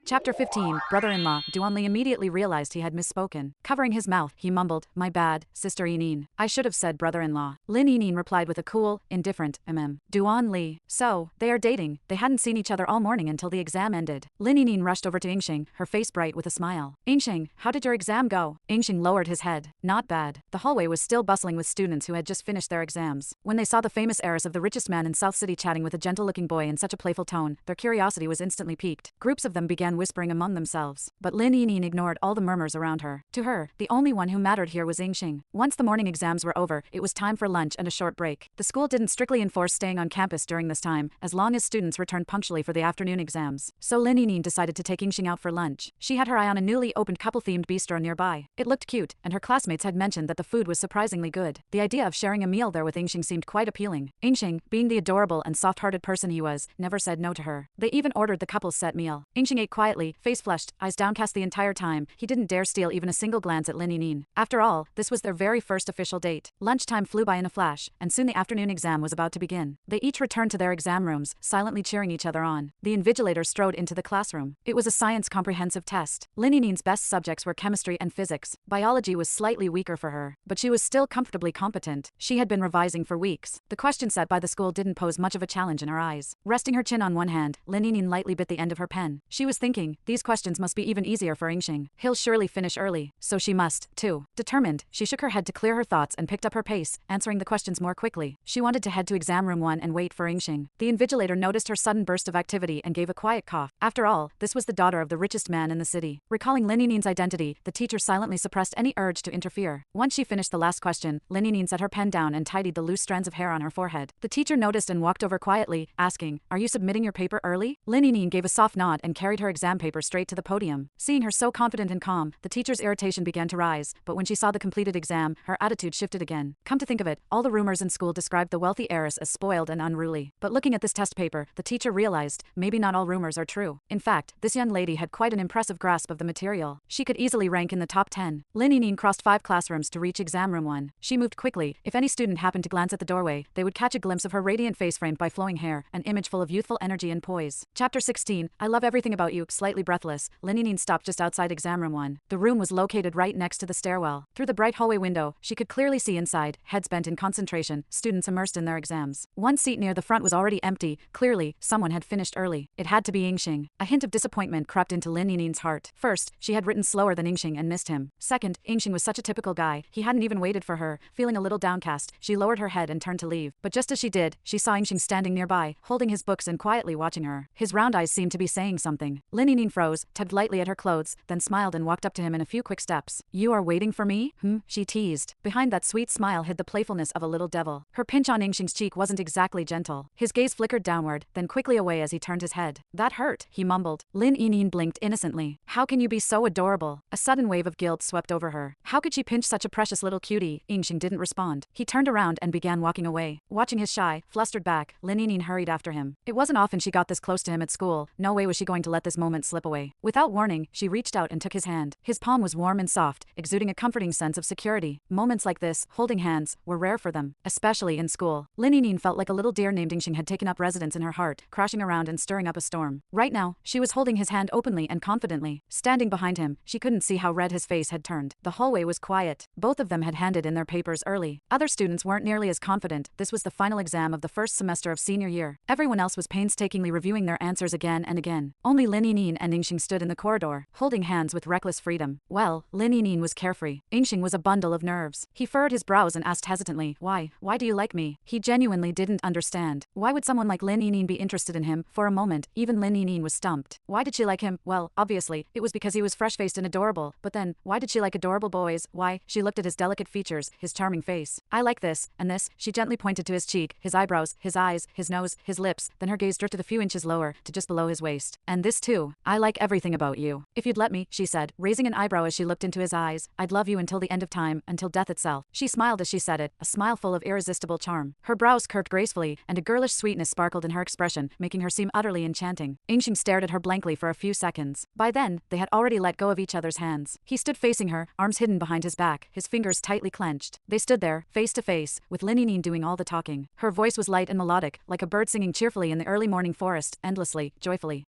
Chapter 15, Brother-in-law. Duanli immediately realized he had misspoken. Covering his mouth, he mumbled, "My bad, Sister Eneen. I should have said brother-in-law." Lin Eneen replied with a cool, indifferent, Duan Li. So, they are dating. They hadn't seen each other all morning until the exam ended. Lin Eneen rushed over to Yingxing, her face bright with a smile. "Yingxing, how did your exam go?" Yingxing lowered his head. "Not bad." The hallway was still bustling with students who had just finished their exams. When they saw the famous heiress of the richest man in South City chatting with a gentle-looking boy in such a playful tone, their curiosity was instantly piqued. Groups of them began whispering among themselves. But Lin Yinyin ignored all the murmurs around her. To her, the only one who mattered here was Yingxing. Once the morning exams were over, it was time for lunch and a short break. The school didn't strictly enforce staying on campus during this time, as long as students returned punctually for the afternoon exams. So Lin Yinyin decided to take Yingxing out for lunch. She had her eye on a newly opened couple-themed bistro nearby. It looked cute, and her classmates had mentioned that the food was surprisingly good. The idea of sharing a meal there with Yingxing seemed quite appealing. Yingxing, being the adorable and soft-hearted person he was, never said no to her. They even ordered the couple's set meal. Yingxing ate quietly, face flushed, eyes downcast the entire time. He didn't dare steal even a single glance at Lin Yinyin. After all, this was their very first official date. Lunchtime flew by in a flash, and soon the afternoon exam was about to begin. They each returned to their exam rooms, silently cheering each other on. The invigilator strode into the classroom. It was a science comprehensive test. Lin Yinyin's best subjects were chemistry and physics. Biology was slightly weaker for her, but she was still comfortably competent. She had been revising for weeks. The question set by the school didn't pose much of a challenge in her eyes. Resting her chin on one hand, Lin Yinyin lightly bit the end of her pen. She was thinking, these questions must be even easier for Yingxing. He'll surely finish early, so she must, too. Determined, she shook her head to clear her thoughts and picked up her pace, answering the questions more quickly. She wanted to head to exam room 1 and wait for Yingxing. The invigilator noticed her sudden burst of activity and gave a quiet cough. After all, this was the daughter of the richest man in the city. Recalling Lin Yinyin's identity, the teacher silently suppressed any urge to interfere. Once she finished the last question, Lin Yinyin set her pen down and tidied the loose strands of hair on her forehead. The teacher noticed and walked over quietly, asking, "Are you submitting your paper early?" Lin Yinyin gave a soft nod and carried her exam paper straight to the podium. Seeing her so confident and calm, the teacher's irritation began to rise, but when she saw the completed exam, her attitude shifted again. Come to think of it, all the rumors in school described the wealthy heiress as spoiled and unruly. But looking at this test paper, the teacher realized, maybe not all rumors are true. In fact, this young lady had quite an impressive grasp of the material. She could easily rank in the top 10. Lin Yinyin crossed 5 classrooms to reach exam room 1. She moved quickly. If any student happened to glance at the doorway, they would catch a glimpse of her radiant face framed by flowing hair, an image full of youthful energy and poise. Chapter 16, I love everything about you. Slightly breathless, Lin Yinyin stopped just outside exam room 1. The room was located right next to the stairwell. Through the bright hallway window, she could clearly see inside, heads bent in concentration, students immersed in their exams. One seat near the front was already empty. Clearly, someone had finished early. It had to be Yingxing. A hint of disappointment crept into Lin Yinyin's heart. First, she had written slower than Yingxing and missed him. Second, Yingxing was such a typical guy, he hadn't even waited for her. Feeling a little downcast, she lowered her head and turned to leave. But just as she did, she saw Yingxing standing nearby, holding his books and quietly watching her. His round eyes seemed to be saying something. Lin Yinyin froze, tugged lightly at her clothes, then smiled and walked up to him in a few quick steps. "You are waiting for me?" She teased. Behind that sweet smile hid the playfulness of a little devil. Her pinch on Yingxing's cheek wasn't exactly gentle. His gaze flickered downward, then quickly away as he turned his head. "That hurt," he mumbled. Lin Yinyin blinked innocently. "How can you be so adorable?" A sudden wave of guilt swept over her. How could she pinch such a precious little cutie? Yingxing didn't respond. He turned around and began walking away. Watching his shy, flustered back, Lin Yinyin hurried after him. It wasn't often she got this close to him at school. No way was she going to let this moment slip away. Without warning, she reached out and took his hand. His palm was warm and soft, exuding a comforting sense of security. Moments like this, holding hands, were rare for them, especially in school. Lin Yinyin felt like a little deer named Yingxing had taken up residence in her heart, crashing around and stirring up a storm. Right now, she was holding his hand openly and confidently. Standing behind him, she couldn't see how red his face had turned. The hallway was quiet. Both of them had handed in their papers early. Other students weren't nearly as confident. This was the final exam of the first semester of senior year. Everyone else was painstakingly reviewing their answers again and again. Only Lin Yinyin and Yingxing stood in the corridor, holding hands with reckless freedom. Well, Lin Yinyin was carefree. Yingxing was a bundle of nerves. He furrowed his brows and asked hesitantly, Why do you like me?" He genuinely didn't understand. Why would someone like Lin Yinyin be interested in him? For a moment, even Lin Yinyin was stumped. Why did she like him? Well, obviously, it was because he was fresh-faced and adorable. But then, why did she like adorable boys? Why? She looked at his delicate features, his charming face. "I like this, and this." She gently pointed to his cheek, his eyebrows, his eyes, his nose, his lips, then her gaze drifted a few inches lower, to just below his waist. "And this too. I like everything about you. If you'd let me," she said, raising an eyebrow as she looked into his eyes, "I'd love you until the end of time, until death itself." She smiled as she said it, a smile full of irresistible charm. Her brows curved gracefully, and a girlish sweetness sparkled in her expression, making her seem utterly enchanting. Yingxing stared at her blankly for a few seconds. By then, they had already let go of each other's hands. He stood facing her, arms hidden behind his back, his fingers tightly clenched. They stood there, face to face, with Lin Yinyin doing all the talking. Her voice was light and melodic, like a bird singing cheerfully in the early morning forest, endlessly, joyfully.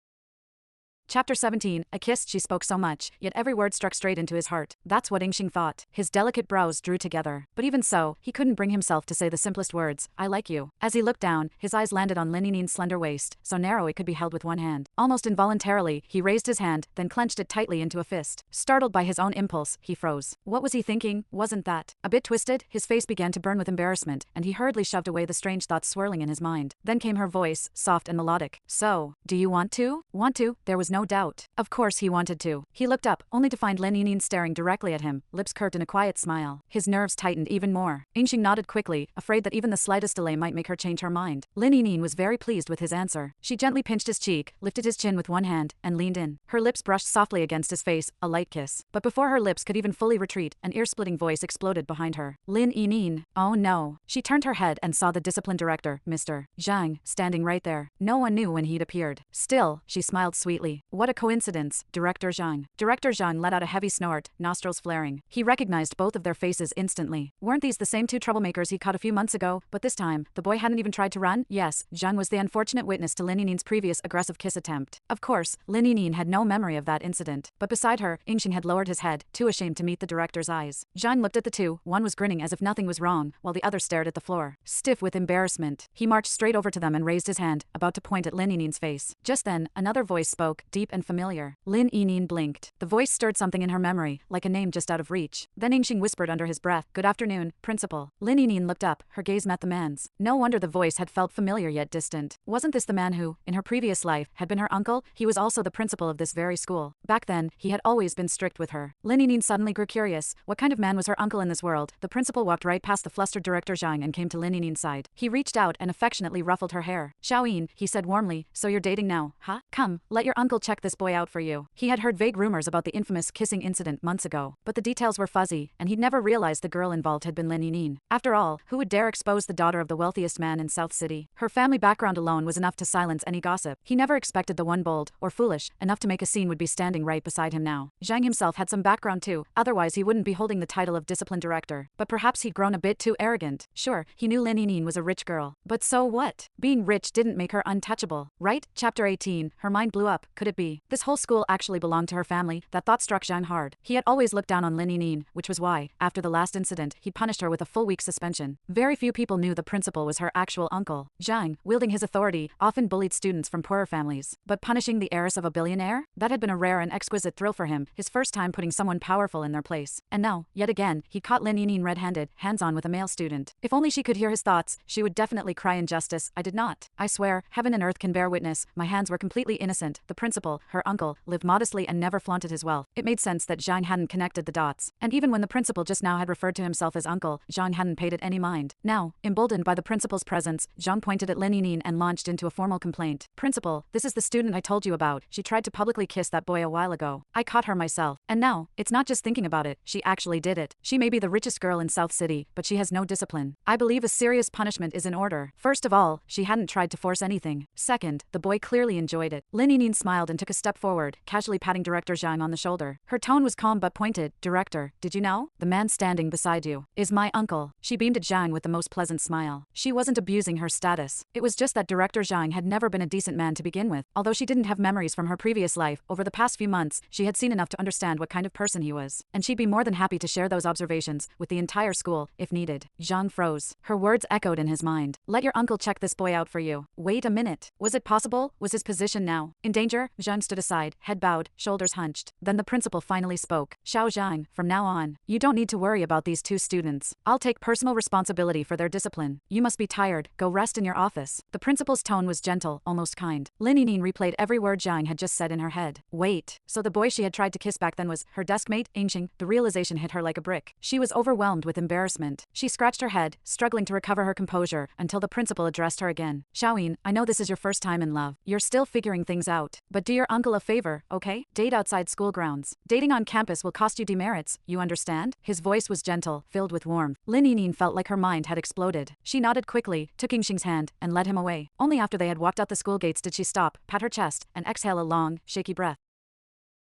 Chapter 17, a kiss. She spoke so much, yet every word struck straight into his heart. That's what Yingxing thought. His delicate brows drew together. But even so, he couldn't bring himself to say the simplest words, I like you. As he looked down, his eyes landed on Lin Yinin's slender waist, so narrow it could be held with one hand. Almost involuntarily, he raised his hand, then clenched it tightly into a fist. Startled by his own impulse, he froze. What was he thinking? Wasn't that? A bit twisted, his face began to burn with embarrassment, and he hurriedly shoved away the strange thoughts swirling in his mind. Then came her voice, soft and melodic. So, do you want to? Want to? There was no doubt. Of course he wanted to. He looked up, only to find Lin Yinin staring directly at him, lips curved in a quiet smile. His nerves tightened even more. Yingxing nodded quickly, afraid that even the slightest delay might make her change her mind. Lin Yinin was very pleased with his answer. She gently pinched his cheek, lifted his chin with one hand, and leaned in. Her lips brushed softly against his face, a light kiss. But before her lips could even fully retreat, an ear-splitting voice exploded behind her. Lin Yinin. Oh no. She turned her head and saw the discipline director, Mr. Zhang, standing right there. No one knew when he'd appeared. Still, she smiled sweetly. What a coincidence. Director Zhang. Director Zhang let out a heavy snort, nostrils flaring. He recognized both of their faces instantly. Weren't these the same two troublemakers he caught a few months ago? But this time, the boy hadn't even tried to run? Yes, Zhang was the unfortunate witness to Lin Yinin's previous aggressive kiss attempt. Of course, Lin Yinin had no memory of that incident. But beside her, Yingxing had lowered his head, too ashamed to meet the director's eyes. Zhang looked at the two, one was grinning as if nothing was wrong, while the other stared at the floor. Stiff with embarrassment, he marched straight over to them and raised his hand, about to point at Lin Yinin's face. Just then, another voice spoke, deep and familiar. Lin Yinin blinked. The voice stirred something in her memory, like a name just out of reach. Then Yingxing whispered under his breath, Good afternoon, Principal. Lin Yinin looked up, her gaze met the man's. No wonder the voice had felt familiar yet distant. Wasn't this the man who, in her previous life, had been her uncle? He was also the principal of this very school. Back then, he had always been strict with her. Lin Yinin suddenly grew curious. What kind of man was her uncle in this world? The principal walked right past the flustered director Zhang and came to Lin Yinin's side. He reached out and affectionately ruffled her hair. Xiaoyin, he said warmly, so you're dating now, huh? Come, let your uncle check this boy out for you. He had heard vague rumors about the infamous kissing incident months ago, but the details were fuzzy, and he'd never realized the girl involved had been Lin Yinin. After all, who would dare expose the daughter of the wealthiest man in South City? Her family background alone was enough to silence any gossip. He never expected the one bold, or foolish, enough to make a scene would be standing right beside him now. Zhang himself had some background too, otherwise he wouldn't be holding the title of discipline director. But perhaps he'd grown a bit too arrogant. Sure, he knew Lin Yinin was a rich girl. But so what? Being rich didn't make her untouchable, right? Chapter 18, her mind blew up. Could it be? This whole school actually belonged to her family? That thought struck Zhang hard. He had always looked down on Lin Yinin, which was why, after the last incident, he'd punished her with a full week's suspension. Very few people knew the principal was her actual uncle. Zhang, wielding his authority, often bullied students from poorer families. But punishing the heiress of a billionaire? That had been a rare and exquisite thrill for him, his first time putting someone powerful in their place. And now, yet again, he caught Lin Yinin red-handed, hands-on with a male student. If only she could hear his thoughts, she would definitely cry injustice. I did not. I swear, heaven and earth can bear witness, my hands were completely innocent. The principal, her uncle, lived modestly and never flaunted his wealth. It made sense that Zhang hadn't connected the dots. And even when the principal just now had referred to himself as uncle, Zhang hadn't paid it any mind. Now, emboldened by the principal's presence, Zhang pointed at Lin Yinin and launched into a formal complaint. Principal, this is the student I told you about. She tried to publicly kiss that boy a while ago. I caught her myself. And now, it's not just thinking about it, she actually did it. She may be the richest girl in South City, but she has no discipline. I believe a serious punishment is in order. First of all, she hadn't tried to force anything. Second, the boy clearly enjoyed it. Lin Yinin smiled and took a step forward, casually patting Director Zhang on the shoulder. Her tone was calm but pointed. Director, did you know? The man standing beside you is my uncle. She beamed at Zhang with the most pleasant smile. She wasn't abusing her status. It was just that Director Zhang had never been a decent man to begin with. Although she didn't have memories from her previous life, over the past few months, she had seen enough to understand what kind of person he was. And she'd be more than happy to share those observations with the entire school, if needed. Zhang froze. Her words echoed in his mind. Let your uncle check this boy out for you. Wait a minute. Was it possible? Was his position now in danger? Zhang stood aside, head bowed, shoulders hunched. Then the principal finally spoke. Xiao Zhang, from now on, you don't need to worry about these two students. I'll take personal responsibility for their discipline. You must be tired. Go rest in your office. The principal's tone was gentle, almost kind. Lin Yinin replayed every word Zhang had just said in her head. Wait. So the boy she had tried to kiss back then was her deskmate, Yingxing? The realization hit her like a brick. She was overwhelmed with embarrassment. She scratched her head, struggling to recover her composure, until the principal addressed her again. Xiaoyin, I know this is your first time in love. You're still figuring things out. But do your uncle a favor, okay? Date outside school grounds. Dating on campus will cost you demerits, you understand? His voice was gentle, filled with warmth. Lin Yinin felt like her mind had exploded. She nodded quickly, took Yingxing's hand, and led him away. Only after they had walked out the school gates did she stop, pat her chest, and exhale a long, shaky breath.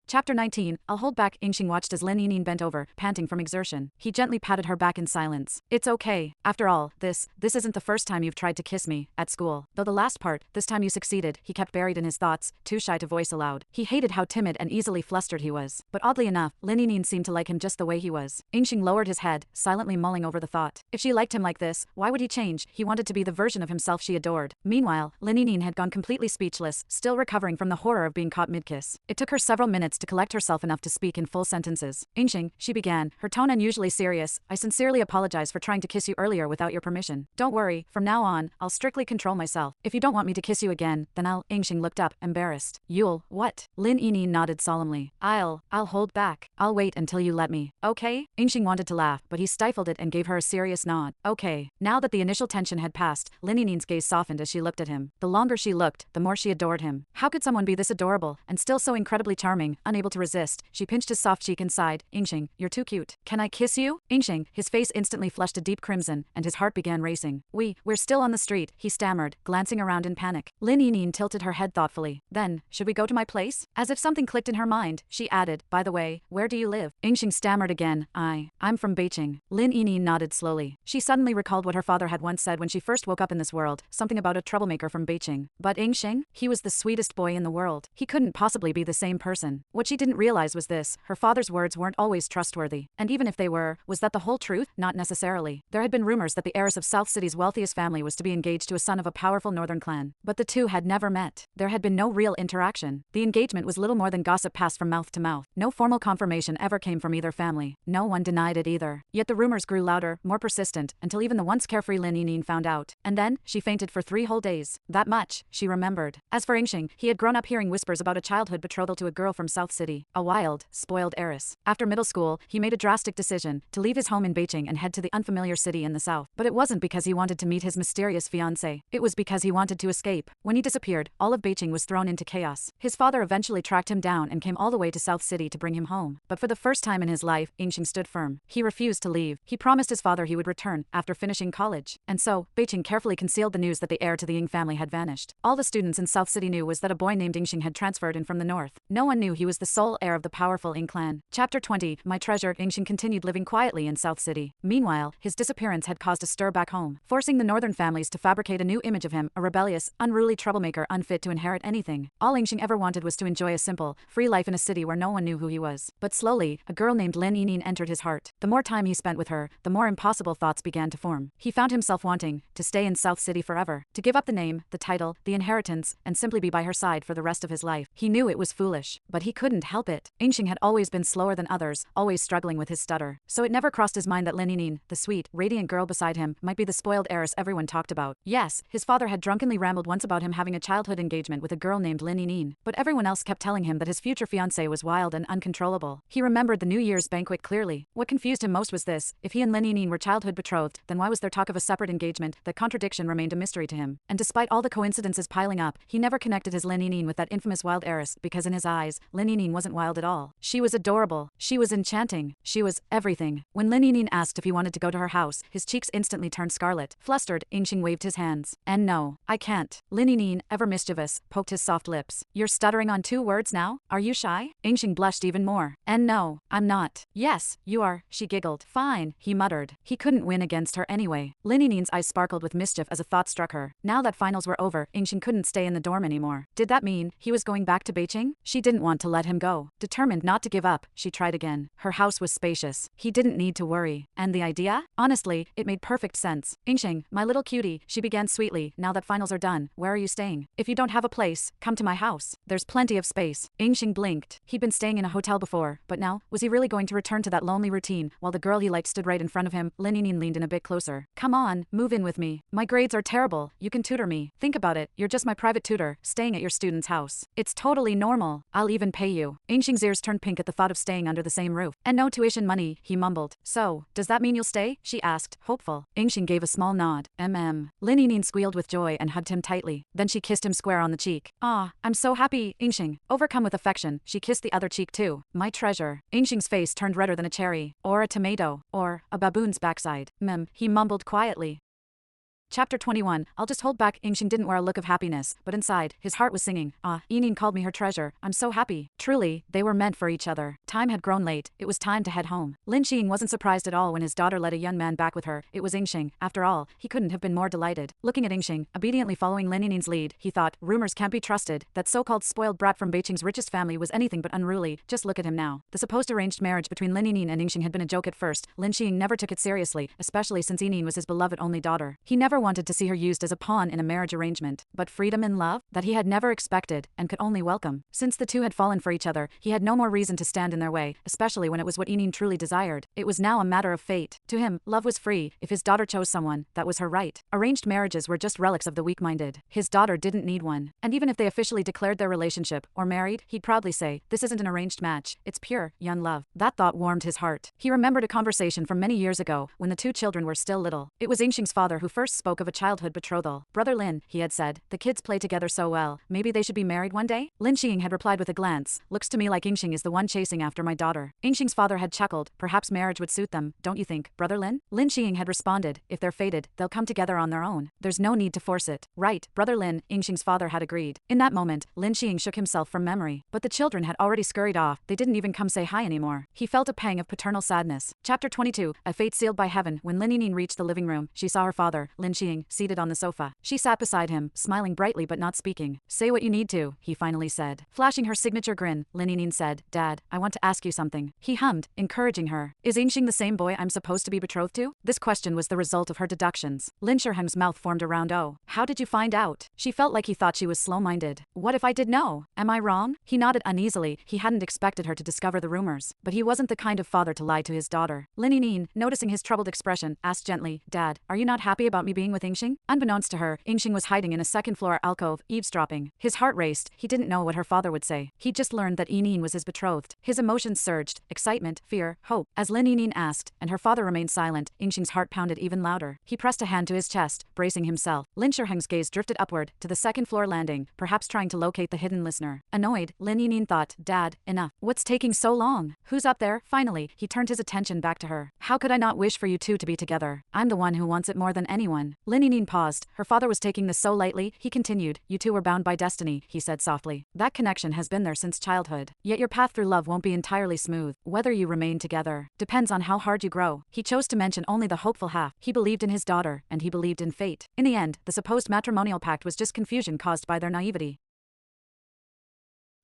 Chapter 19, I'll hold back. Yingxing watched as Lin Yinyin bent over, panting from exertion. He gently patted her back in silence. It's okay. After all, this isn't the first time you've tried to kiss me, at school. Though the last part, this time you succeeded, he kept buried in his thoughts, too shy to voice aloud. He hated how timid and easily flustered he was. But oddly enough, Lin Yinyin seemed to like him just the way he was. Yingxing lowered his head, silently mulling over the thought. If she liked him like this, why would he change? He wanted to be the version of himself she adored. Meanwhile, Lin Yinyin had gone completely speechless, still recovering from the horror of being caught mid-kiss. It took her several minutes to collect herself enough to speak in full sentences. Yingxing, she began, her tone unusually serious, I sincerely apologize for trying to kiss you earlier without your permission. Don't worry, from now on, I'll strictly control myself. If you don't want me to kiss you again, then Yingxing looked up, embarrassed. You'll, what? Lin Yinyin nodded solemnly. I'll hold back. I'll wait until you let me. Okay? Yingxing wanted to laugh, but he stifled it and gave her a serious nod. Okay. Now that the initial tension had passed, Lin Yinin's gaze softened as she looked at him. The longer she looked, the more she adored him. How could someone be this adorable, and still so incredibly charming? Unable to resist, she pinched his soft cheek and sighed. Yingxing, you're too cute. Can I kiss you? Yingxing, his face instantly flushed a deep crimson, and his heart began racing. We're still on the street, he stammered, glancing around in panic. Lin Yinyin tilted her head thoughtfully. Then, should we go to my place? As if something clicked in her mind, she added, by the way, where do you live? Yingxing stammered again. I'm from Beijing. Lin Yinyin nodded slowly. She suddenly recalled what her father had once said when she first woke up in this world, something about a troublemaker from Beijing. But Yingxing? He was the sweetest boy in the world. He couldn't possibly be the same person. What she didn't realize was this, her father's words weren't always trustworthy. And even if they were, was that the whole truth? Not necessarily. There had been rumors that the heiress of South City's wealthiest family was to be engaged to a son of a powerful northern clan. But the two had never met. There had been no real interaction. The engagement was little more than gossip passed from mouth to mouth. No formal confirmation ever came from either family. No one denied it either. Yet the rumors grew louder, more persistent, until even the once carefree Lin Yinyin found out. And then, she fainted for 3 whole days. That much, she remembered. As for Yingxing, he had grown up hearing whispers about a childhood betrothal to a girl from South City. A wild, spoiled heiress. After middle school, he made a drastic decision, to leave his home in Beijing and head to the unfamiliar city in the south. But it wasn't because he wanted to meet his mysterious fiancée. It was because he wanted to escape. When he disappeared, all of Beijing was thrown into chaos. His father eventually tracked him down and came all the way to South City to bring him home. But for the first time in his life, Yingxing stood firm. He refused to leave. He promised his father he would return after finishing college. And so, Beijing carefully concealed the news that the heir to the Ying family had vanished. All the students in South City knew was that a boy named Yingxing had transferred in from the north. No one knew he was the sole heir of the powerful Ying clan. Chapter 20, My treasure. Yingxing continued living quietly in South City. Meanwhile, his disappearance had caused a stir back home, forcing the northern families to fabricate a new image of him, a rebellious, unruly troublemaker unfit to inherit anything. All Yingxing ever wanted was to enjoy a simple, free life in a city where no one knew who he was. But slowly, a girl named Lin Yinyin entered his heart. The more time he spent with her, the more impossible thoughts began to form. He found himself wanting to stay in South City forever, to give up the name, the title, the inheritance, and simply be by her side for the rest of his life. He knew it was foolish, but he couldn't help it. Yingxing had always been slower than others, always struggling with his stutter. So it never crossed his mind that Lin Yinyin, the sweet, radiant girl beside him, might be the spoiled heiress everyone talked about. Yes, his father had drunkenly rambled once about him having a childhood engagement with a girl named Lin Yinyin, but everyone else kept telling him that his future fiancée was wild and uncontrollable. He remembered the New Year's banquet clearly. What confused him most was this: if he and Lin Yinyin were childhood betrothed, then why was there talk of a separate engagement? That contradiction remained a mystery to him. And despite all the coincidences piling up, he never connected his Lin Yinyin with that infamous wild heiress, because in his eyes, Lin Yinyin wasn't wild at all. She was adorable. She was enchanting. She was everything. When Lin Yinyin asked if he wanted to go to her house, his cheeks instantly turned scarlet. Flustered, Yingxing waved his hands. And no, I can't. Lin Yinyin, ever mischievous, poked his soft lips. You're stuttering on 2 words now? Are you shy? Yingxing blushed even more. And no, I'm not. Yes, you are, she giggled. Fine, he muttered. He couldn't win against her anyway. Lin Yinin's eyes sparkled with mischief as a thought struck her. Now that finals were over, Yingxing couldn't stay in the dorm anymore. Did that mean he was going back to Beijing? She didn't want to let him go. Determined not to give up, she tried again. Her house was spacious. He didn't need to worry. And the idea? Honestly, it made perfect sense. Yingxing, my little cutie, she began sweetly, now that finals are done, where are you staying? If you don't have a place, come to my house. There's plenty of space. Yingxing blinked. He'd been staying in a hotel before, but now, was he really going to return to that lonely routine, while the girl he liked stood right in front of him? Lin Yinyin leaned in a bit closer. Come on, move in with me. My grades are terrible. You can tutor me. Think about it, you're just my private tutor, staying at your student's house. It's totally normal. I'll even pay you. Yingxing's ears turned pink at the thought of staying under the same roof. And no tuition money, he mumbled. So, does that mean you'll stay? She asked, hopeful. Yingxing gave a small nod. Lin Yinyin squealed with joy and hugged him tightly. Then she kissed him square on the cheek. Ah, I'm so happy. Yingxing, overcome with affection, she kissed the other cheek too. My treasure. Yingxing's face turned redder than a cherry, or a tomato, or a baboon's backside. He mumbled quietly. Chapter 21. I'll just hold back. Yingxing didn't wear a look of happiness, but inside, his heart was singing. Ah, Yinyin called me her treasure. I'm so happy. Truly, they were meant for each other. Time had grown late. It was time to head home. Lin Xing wasn't surprised at all when his daughter led a young man back with her. It was Yingxing. After all, he couldn't have been more delighted. Looking at Yingxing, obediently following Lin Yinin's lead, he thought, rumors can't be trusted. That so-called spoiled brat from Beijing's richest family was anything but unruly. Just look at him now. The supposed arranged marriage between Lin Yinin and Yingxing had been a joke at first. Lin Xing never took it seriously, especially since Yinin was his beloved only daughter. He never wanted to see her used as a pawn in a marriage arrangement. But freedom in love? That he had never expected, and could only welcome. Since the two had fallen for each other, he had no more reason to stand in their way, especially when it was what Yinin truly desired. It was now a matter of fate. To him, love was free. If his daughter chose someone, that was her right. Arranged marriages were just relics of the weak-minded. His daughter didn't need one. And even if they officially declared their relationship, or married, he'd proudly say, this isn't an arranged match, it's pure, young love. That thought warmed his heart. He remembered a conversation from many years ago, when the two children were still little. It was Yingxing's father who first spoke of a childhood betrothal. Brother Lin, he had said, the kids play together so well, maybe they should be married one day? Lin Xing had replied with a glance, looks to me like Yingxing is the one chasing after my daughter. Yingxing's father had chuckled, perhaps marriage would suit them, don't you think, Brother Lin? Lin Xing had responded, if they're fated, they'll come together on their own. There's no need to force it. Right, Brother Lin, Yingxing's father had agreed. In that moment, Lin Xing shook himself from memory. But the children had already scurried off, they didn't even come say hi anymore. He felt a pang of paternal sadness. Chapter 22. A fate sealed by heaven. When Lin Yinin reached the living room, she saw her father, Lin Xing, seated on the sofa. She sat beside him, smiling brightly but not speaking. Say what you need to, he finally said. Flashing her signature grin, Lin Yinin said, Dad, I want to ask you something. He hummed, encouraging her. Is Yingxing the same boy I'm supposed to be betrothed to? This question was the result of her deductions. Lin Sherheng's mouth formed a round O. How did you find out? She felt like he thought she was slow-minded. What if I did know? Am I wrong? He nodded uneasily. He hadn't expected her to discover the rumors. But he wasn't the kind of father to lie to his daughter. Lin Yinin, noticing his troubled expression, asked gently, Dad, are you not happy about me being with Yingxing? Unbeknownst to her, Yingxing was hiding in a second-floor alcove, eavesdropping. His heart raced. He didn't know what her father would say. He'd just learned that Yinin was his betrothed. His emotions surged, excitement, fear, hope. As Lin Yinin asked, and her father remained silent, Yingxing's heart pounded even louder. He pressed a hand to his chest, bracing himself. Lin Sherheng's gaze drifted upward, to the second-floor landing, perhaps trying to locate the hidden listener. Annoyed, Lin Yinin thought, Dad, enough. What's taking so long? Who's up there? Finally, he turned his attention back to her. How could I not wish for you two to be together? I'm the one who wants it more than anyone. Lin Yinin paused. Her father was taking this so lightly. He continued, you two were bound by destiny, he said softly. That connection has been there since childhood. Yet your path through love won't be entirely smooth. Whether you remain together depends on how hard you grow. He chose to mention only the hopeful half. He believed in his daughter, and he believed in fate. In the end, the supposed matrimonial pact was just confusion caused by their naivety.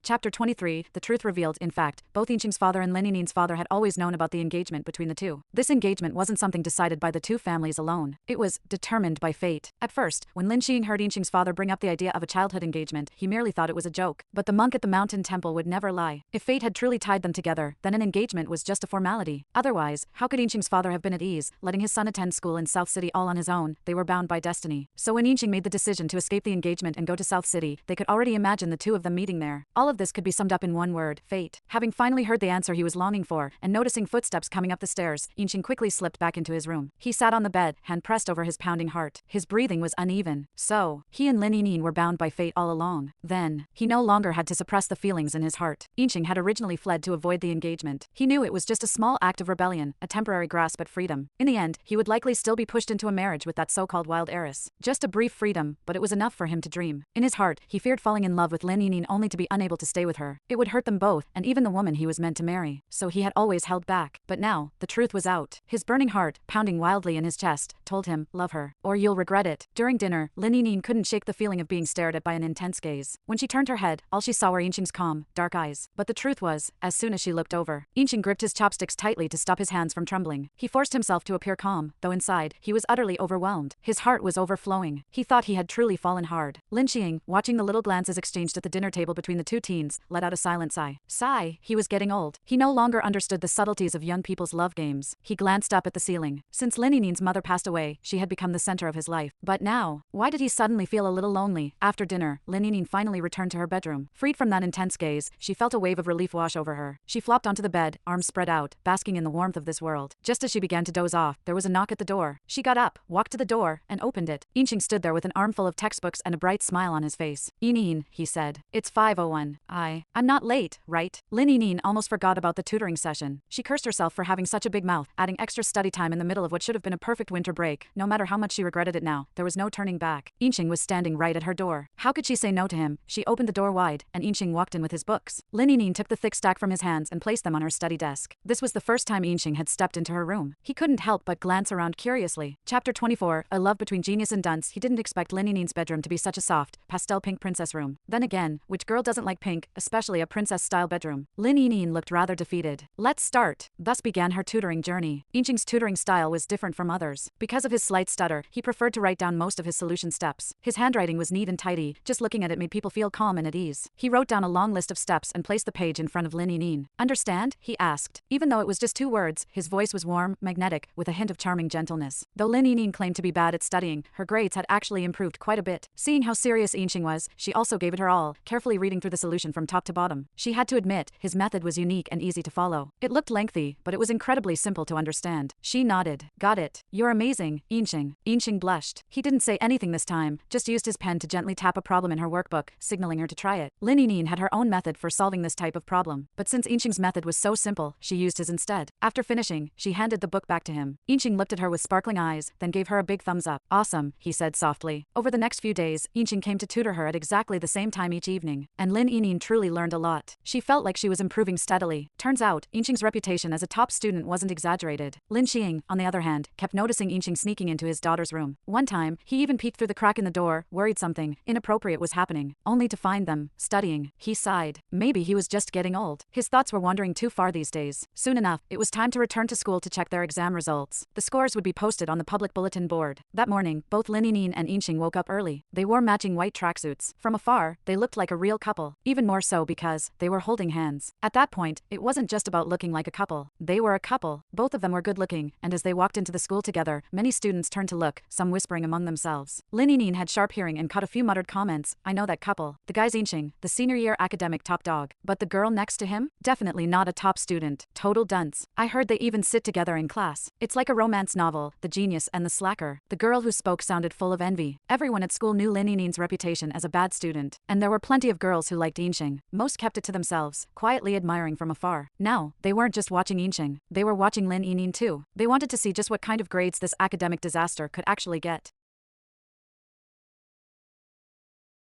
Chapter 23. The truth revealed. In fact, both Yingxing's father and Lin Yinin's father had always known about the engagement between the two. This engagement wasn't something decided by the two families alone. It was determined by fate. At first, when Lin Xing heard Yingxing's father bring up the idea of a childhood engagement, he merely thought it was a joke. But the monk at the mountain temple would never lie. If fate had truly tied them together, then an engagement was just a formality. Otherwise, how could Yingxing's father have been at ease, letting his son attend school in South City all on his own? They were bound by destiny. So when Yingxing made the decision to escape the engagement and go to South City, they could already imagine the two of them meeting there. All of this could be summed up in one word, fate. Having finally heard the answer he was longing for, and noticing footsteps coming up the stairs, Yingxing quickly slipped back into his room. He sat on the bed, hand pressed over his pounding heart. His breathing was uneven. So, he and Lin Yinin were bound by fate all along. Then, he no longer had to suppress the feelings in his heart. Yingxing had originally fled to avoid the engagement. He knew it was just a small act of rebellion, a temporary grasp at freedom. In the end, he would likely still be pushed into a marriage with that so-called wild heiress. Just a brief freedom, but it was enough for him to dream. In his heart, he feared falling in love with Lin Yinin only to be unable to stay with her. It would hurt them both, and even the woman he was meant to marry. So he had always held back. But now, the truth was out. His burning heart, pounding wildly in his chest, told him, love her, or you'll regret it. During dinner, Lin Yinin couldn't shake the feeling of being stared at by an intense gaze. When she turned her head, all she saw were Yingxing's calm, dark eyes. But the truth was, as soon as she looked over, Yingxing gripped his chopsticks tightly to stop his hands from trembling. He forced himself to appear calm, though inside, he was utterly overwhelmed. His heart was overflowing. He thought he had truly fallen hard. Lin Xing, watching the little glances exchanged at the dinner table between the two teens, let out a silent sigh. He was getting old. He no longer understood the subtleties of young people's love games. He glanced up at the ceiling. Since Lin Yinin's mother passed away, she had become the center of his life. But now, why did he suddenly feel a little lonely? After dinner, Lin Yinin finally returned to her bedroom. Freed from that intense gaze, she felt a wave of relief wash over her. She flopped onto the bed, arms spread out, basking in the warmth of this world. Just as she began to doze off, there was a knock at the door. She got up, walked to the door, and opened it. Yingxing stood there with an armful of textbooks and a bright smile on his face. Yinin, he said. It's 5:01. I'm not late, right? Lin Yinyin almost forgot about the tutoring session. She cursed herself for having such a big mouth, adding extra study time in the middle of what should have been a perfect winter break. No matter how much she regretted it now, there was no turning back. Yinxing was standing right at her door. How could she say no to him? She opened the door wide, and Yinxing walked in with his books. Lin Yinyin took the thick stack from his hands and placed them on her study desk. This was the first time Yinxing had stepped into her room. He couldn't help but glance around curiously. Chapter 24, A Love Between Genius and Dunce. He didn't expect Lin Yinin's bedroom to be such a soft, pastel pink princess room. Then again, which girl doesn't like pink, especially a princess-style bedroom? Lin Yinyin looked rather defeated. Let's start. Thus began her tutoring journey. Yinxing's tutoring style was different from others. Because of his slight stutter, he preferred to write down most of his solution steps. His handwriting was neat and tidy, just looking at it made people feel calm and at ease. He wrote down a long list of steps and placed the page in front of Lin Yinyin. Understand? He asked. Even though it was just 2 words, his voice was warm, magnetic, with a hint of charming gentleness. Though Lin Yinyin claimed to be bad at studying, her grades had actually improved quite a bit. Seeing how serious Yinxing was, she also gave it her all, carefully reading through the solution from top to bottom. She had to admit, his method was unique and easy to follow. It looked lengthy, but it was incredibly simple to understand. She nodded. Got it. You're amazing, Yinxing. Yinxing blushed. He didn't say anything this time, just used his pen to gently tap a problem in her workbook, signaling her to try it. Lin Yinyin had her own method for solving this type of problem, but since Yinxing's method was so simple, she used his instead. After finishing, she handed the book back to him. Yinxing looked at her with sparkling eyes, then gave her a big thumbs up. Awesome, he said softly. Over the next few days, Yinxing came to tutor her at exactly the same time each evening, and Lin Yinyin truly learned a lot. She felt like she was improving steadily. Turns out, Yinxing's reputation as a top student wasn't exaggerated. Lin Xing, on the other hand, kept noticing Yinxing sneaking into his daughter's room. One time, he even peeked through the crack in the door, worried something inappropriate was happening, only to find them studying. He sighed. Maybe he was just getting old. His thoughts were wandering too far these days. Soon enough, it was time to return to school to check their exam results. The scores would be posted on the public bulletin board. That morning, both Lin Yinyin and Yinxing woke up early. They wore matching white tracksuits. From afar, they looked like a real couple. Even more so because they were holding hands. At that point, it wasn't just about looking like a couple. They were a couple. Both of them were good-looking, and as they walked into the school together, many students turned to look, some whispering among themselves. Lin Yinyin had sharp hearing and caught a few muttered comments. I know that couple. The guy's Yinxing, the senior-year academic top dog. But the girl next to him? Definitely not a top student. Total dunce. I heard they even sit together in class. It's like a romance novel, the genius and the slacker. The girl who spoke sounded full of envy. Everyone at school knew Lin Yinin's reputation as a bad student, and there were plenty of girls who liked Yinxing. Most kept it to themselves, quietly admiring from afar. Now, they weren't just watching Yinxing. They were watching Lin Yinin too. They wanted to see just what kind of grades this academic disaster could actually get.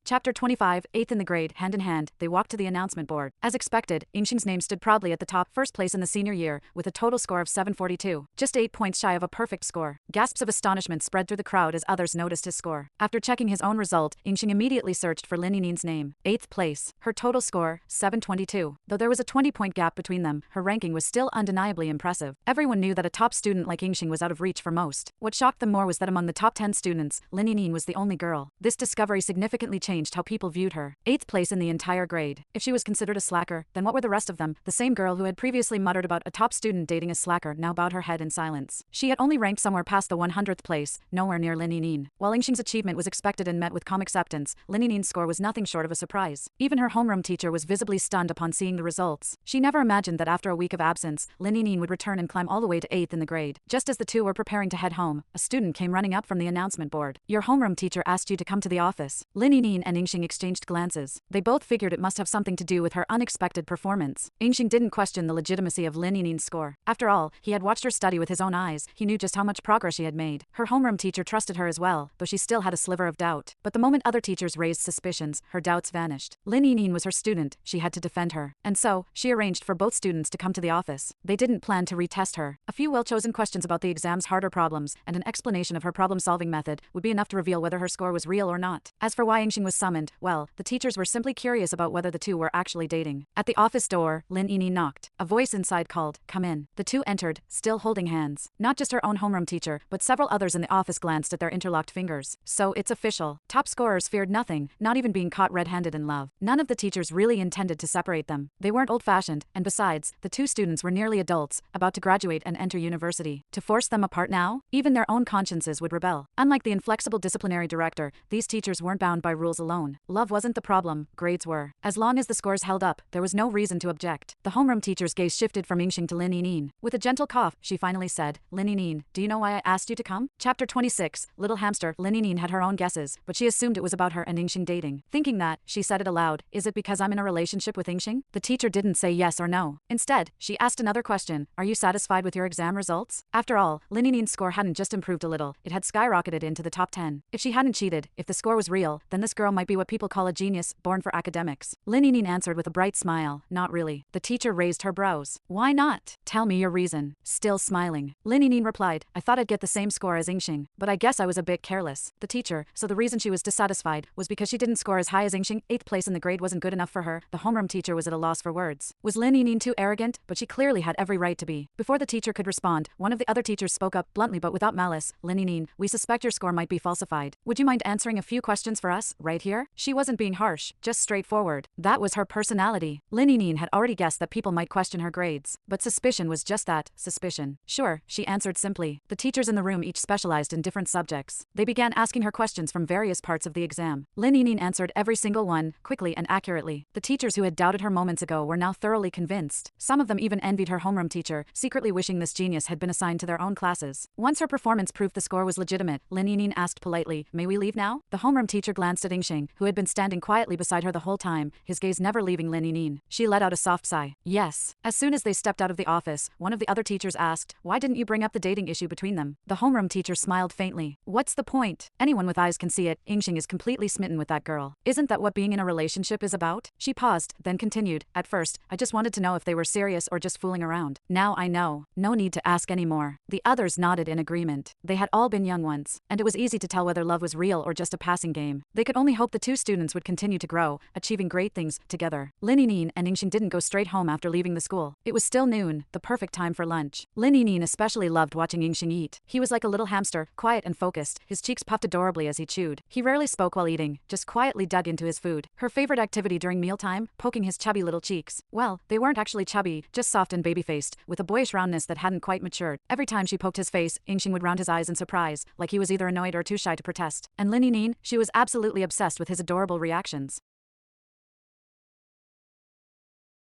Chapter 25, 8th in the grade. Hand in hand, they walked to the announcement board. As expected, Yinxing's name stood proudly at the top, first place in the senior year, with a total score of 742. Just 8 points shy of a perfect score. Gasps of astonishment spread through the crowd as others noticed his score. After checking his own result, Yinxing immediately searched for Lin Yinin's name. 8th place. Her total score, 722. Though there was a 20-point gap between them, her ranking was still undeniably impressive. Everyone knew that a top student like Yinxing was out of reach for most. What shocked them more was that among the top 10 students, Lin Yinin was the only girl. This discovery significantly changed how people viewed her. 8th place in the entire grade. If she was considered a slacker, then what were the rest of them? The same girl who had previously muttered about a top student dating a slacker now bowed her head in silence. She had only ranked somewhere past the 100th place, nowhere near Lin Yinin. While Yinxing's achievement was expected and met with calm acceptance, Lin Yinin's score was nothing short of a surprise. Even her homeroom teacher was visibly stunned upon seeing the results. She never imagined that after a week of absence, Lin Yinin would return and climb all the way to 8th in the grade. Just as the two were preparing to head home, a student came running up from the announcement board. Your homeroom teacher asked you to come to the office. Lin Yinin and Yinxing exchanged glances. They both figured it must have something to do with her unexpected performance. Yinxing didn't question the legitimacy of Lin Yinin's score. After all, he had watched her study with his own eyes. He knew just how much progress she had made. Her homeroom teacher trusted her as well, though she still had a sliver of doubt. But the moment other teachers raised suspicions, her doubts vanished. Lin Yinin was her student. She had to defend her. And so, she arranged for both students to come to the office. They didn't plan to retest her. A few well-chosen questions about the exam's harder problems, and an explanation of her problem-solving method, would be enough to reveal whether her score was real or not. As for why Yinxing was summoned, well, the teachers were simply curious about whether the two were actually dating. At the office door, Lin Yinin knocked. A voice inside called, "Come in." The two entered, still holding hands. Not just her own homeroom teacher, but several others in the office glanced at their interlocked fingers. So it's official. Top scorers feared nothing, not even being caught red-handed in love. None of the teachers really intended to separate them. They weren't old-fashioned, and besides, the two students were nearly adults, about to graduate and enter university. To force them apart now, even their own consciences would rebel. Unlike the inflexible disciplinary director, these teachers weren't bound by rules alone. Love wasn't the problem, grades were. As long as the scores held up, there was no reason to object. The homeroom teacher's gaze shifted from Yingxing to Lin Yinyin. With a gentle cough, she finally said, Lin Yinyin, do you know why I asked you to come? Chapter 26, Little Hamster. Lin Yinyin had her own guesses, but she assumed it was about her and Yingxing dating. Thinking that, she said it aloud, is it because I'm in a relationship with Yingxing? The teacher didn't say yes or no. Instead, she asked another question, are you satisfied with your exam results? After all, Lin Yinyin's score hadn't just improved a little, it had skyrocketed into the top 10. If she hadn't cheated, if the score was real, then this girl might be what people call a genius, born for academics. Lin Yinyin answered with a bright smile, not really. The teacher raised her brows. Why not? Tell me your reason. Still smiling. Lin Yinyin replied, I thought I'd get the same score as Yingxing, but I guess I was a bit careless. The teacher, so the reason she was dissatisfied was because she didn't score as high as Yingxing, 8th place in the grade wasn't good enough for her. The homeroom teacher was at a loss for words. Was Lin Yinyin too arrogant? But she clearly had every right to be. Before the teacher could respond, one of the other teachers spoke up, bluntly but without malice, Lin Yinyin, we suspect your score might be falsified. Would you mind answering a few questions for us, right here? She wasn't being harsh, just straightforward. That was her personality. Lin Yinyin had already guessed that people might question her grades. But suspicion was just that, suspicion. Sure, she answered simply. The teachers in the room each specialized in different subjects. They began asking her questions from various parts of the exam. Lin Yinyin answered every single one, quickly and accurately. The teachers who had doubted her moments ago were now thoroughly convinced. Some of them even envied her homeroom teacher, secretly wishing this genius had been assigned to their own classes. Once her performance proved the score was legitimate, Lin Yinyin asked politely, may we leave now? The homeroom teacher glanced at Yingxing, who had been standing quietly beside her the whole time, his gaze never leaving Lin Yinyin. She let out a soft sigh. Yes. As soon as they stepped out of the office, one of the other teachers asked, why didn't you bring up the dating issue between them? The homeroom teacher smiled faintly. What's the point? Anyone with eyes can see it, Yingxing is completely smitten with that girl. Isn't that what being in a relationship is about? She paused, then continued, at first, I just wanted to know if they were serious or just fooling around. Now I know. No need to ask anymore. The others nodded in agreement. They had all been young once, and it was easy to tell whether love was real or just a passing game. They could only hope the two students would continue to grow, achieving great things together. Lin Yinyin and Yingxing didn't go straight home after leaving the school. It was still noon, the perfect time for lunch. Lin Yinyin especially loved watching Yingxing eat. He was like a little hamster, quiet and focused, his cheeks puffed adorably as he chewed. He rarely spoke while eating, just quietly dug into his food. Her favorite activity during mealtime, poking his chubby little cheeks. Well, they weren't actually chubby, just soft and baby-faced, with a boyish roundness that hadn't quite matured. Every time she poked his face, Yingxing would round his eyes in surprise, like he was either annoyed or too shy to protest. And Lin Yinyin, she was absolutely obsessed with his adorable reactions.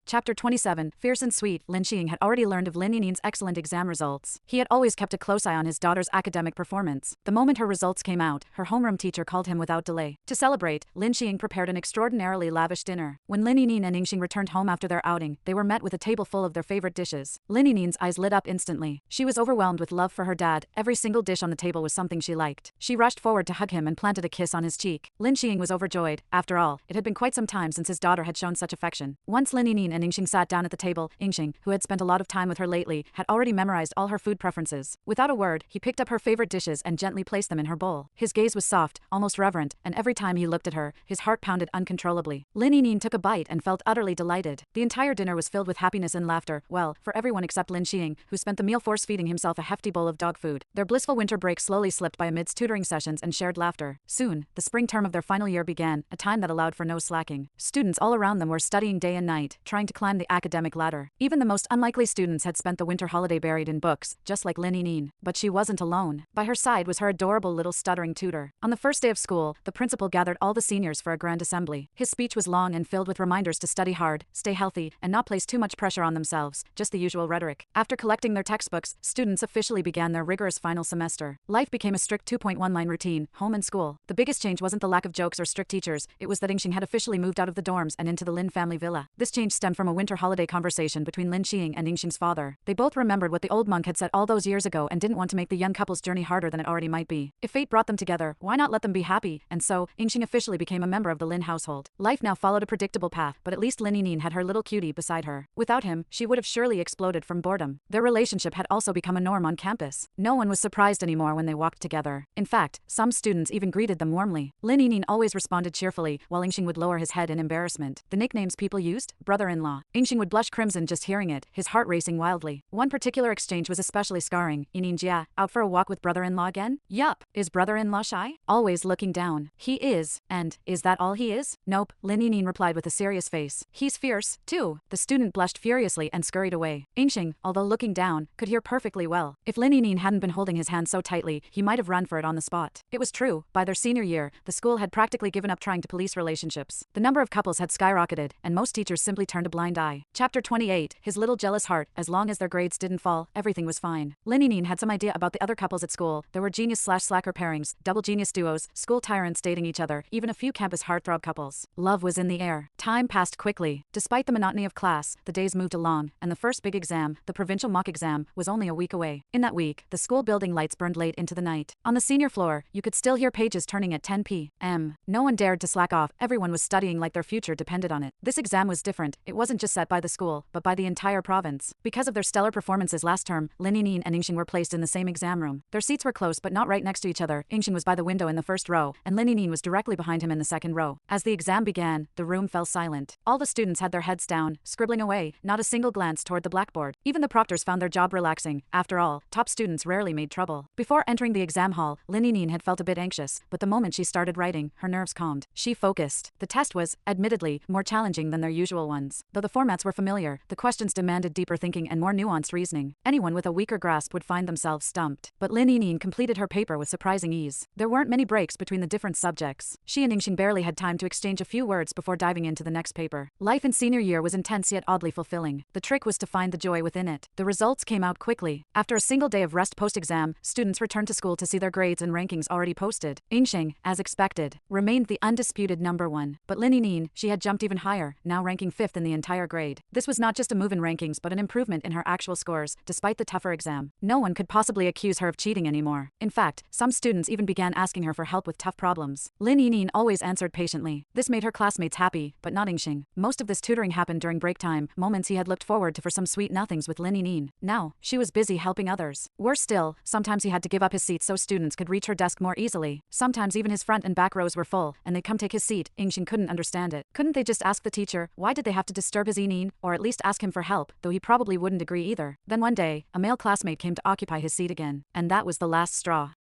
Chapter 27, Fierce and Sweet. Lin Xing had already learned of Lin Yinyin's excellent exam results. He had always kept a close eye on his daughter's academic performance. The moment her results came out, her homeroom teacher called him without delay. To celebrate, Lin Xing prepared an extraordinarily lavish dinner. When Lin Yinyin and Yingxing returned home after their outing, they were met with a table full of their favorite dishes. Lin Yinyin's eyes lit up instantly. She was overwhelmed with love for her dad. Every single dish on the table was something she liked. She rushed forward to hug him and planted a kiss on his cheek. Lin Xing was overjoyed. After all, it had been quite some time since his daughter had shown such affection. Once Lin Yinyin and Yingxing sat down at the table, Yingxing, who had spent a lot of time with her lately, had already memorized all her food preferences. Without a word, he picked up her favorite dishes and gently placed them in her bowl. His gaze was soft, almost reverent, and every time he looked at her, his heart pounded uncontrollably. Lin Yinyin took a bite and felt utterly delighted. The entire dinner was filled with happiness and laughter, well, for everyone except Lin Xing, who spent the meal force-feeding himself a hefty bowl of dog food. Their blissful winter break slowly slipped by amidst tutoring sessions and shared laughter. Soon, the spring term of their final year began, a time that allowed for no slacking. Students all around them were studying day and night, trying to climb the academic ladder. Even the most unlikely students had spent the winter holiday buried in books, just like Lin Yinyin. But she wasn't alone. By her side was her adorable little stuttering tutor. On the first day of school, the principal gathered all the seniors for a grand assembly. His speech was long and filled with reminders to study hard, stay healthy, and not place too much pressure on themselves, just the usual rhetoric. After collecting their textbooks, students officially began their rigorous final semester. Life became a strict 2.1-line routine, home and school. The biggest change wasn't the lack of jokes or strict teachers, it was that Yingxing had officially moved out of the dorms and into the Lin family villa. This change stemmed from a winter holiday conversation between Lin Xing and Yingxing's father. They both remembered what the old monk had said all those years ago and didn't want to make the young couple's journey harder than it already might be. If fate brought them together, why not let them be happy? And so, Yingxing officially became a member of the Lin household. Life now followed a predictable path, but at least Lin Yinyin had her little cutie beside her. Without him, she would have surely exploded from boredom. Their relationship had also become a norm on campus. No one was surprised anymore when they walked together. In fact, some students even greeted them warmly. Lin Yinyin always responded cheerfully, while Yingxing would lower his head in embarrassment. The nicknames people used? Brother-in-law. brother-in-law. Yingxing would blush crimson just hearing it, his heart racing wildly. One particular exchange was especially scarring. Yinyin Jia, out for a walk with brother-in-law again? Yup. Is brother-in-law shy? Always looking down. He is. And, is that all he is? Nope, Lin Yinyin replied with a serious face. He's fierce, too. The student blushed furiously and scurried away. Yingxing, although looking down, could hear perfectly well. If Lin Yinyin hadn't been holding his hand so tightly, he might have run for it on the spot. It was true, by their senior year, the school had practically given up trying to police relationships. The number of couples had skyrocketed, and most teachers simply turned a blind eye. Chapter 28, His Little Jealous Heart. As long as their grades didn't fall, everything was fine. Lin Yinyin had some idea about the other couples at school. There were genius/slacker pairings, double genius duos, school tyrants dating each other, even a few campus heartthrob couples. Love was in the air. Time passed quickly. Despite the monotony of class, the days moved along, and the first big exam, the provincial mock exam, was only a week away. In that week, the school building lights burned late into the night. On the senior floor, you could still hear pages turning at 10 p.m. No one dared to slack off. Everyone was studying like their future depended on it. This exam was different. It wasn't just set by the school, but by the entire province. Because of their stellar performances last term, Lin Yinyin and Yingxing were placed in the same exam room. Their seats were close but not right next to each other. Yingxing was by the window in the first row, and Lin Yinyin was directly behind him in the second row. As the exam began, the room fell silent. All the students had their heads down, scribbling away, not a single glance toward the blackboard. Even the proctors found their job relaxing. After all, top students rarely made trouble. Before entering the exam hall, Lin Yinyin had felt a bit anxious, but the moment she started writing, her nerves calmed. She focused. The test was, admittedly, more challenging than their usual ones. Though the formats were familiar, the questions demanded deeper thinking and more nuanced reasoning. Anyone with a weaker grasp would find themselves stumped. But Lin Yinyin completed her paper with surprising ease. There weren't many breaks between the different subjects. She and Yingxing barely had time to exchange a few words before diving into the next paper. Life in senior year was intense yet oddly fulfilling. The trick was to find the joy within it. The results came out quickly. After a single day of rest post-exam, students returned to school to see their grades and rankings already posted. Yingxing, as expected, remained the undisputed number one. But Lin Yinyin, she had jumped even higher, now ranking 5th in the entire grade. This was not just a move in rankings but an improvement in her actual scores, despite the tougher exam. No one could possibly accuse her of cheating anymore. In fact, some students even began asking her for help with tough problems. Lin Yinyin always answered patiently. This made her classmates happy, but not Yingxing. Most of this tutoring happened during break time, moments he had looked forward to for some sweet nothings with Lin Yinyin. Now, she was busy helping others. Worse still, sometimes he had to give up his seat so students could reach her desk more easily. Sometimes even his front and back rows were full, and they'd come take his seat. Yingxing couldn't understand it. Couldn't they just ask the teacher, why did they have to disturb his Yinyin, or at least ask him for help, though he probably wouldn't agree either. Then one day, a male classmate came to occupy his seat again. And that was the last straw.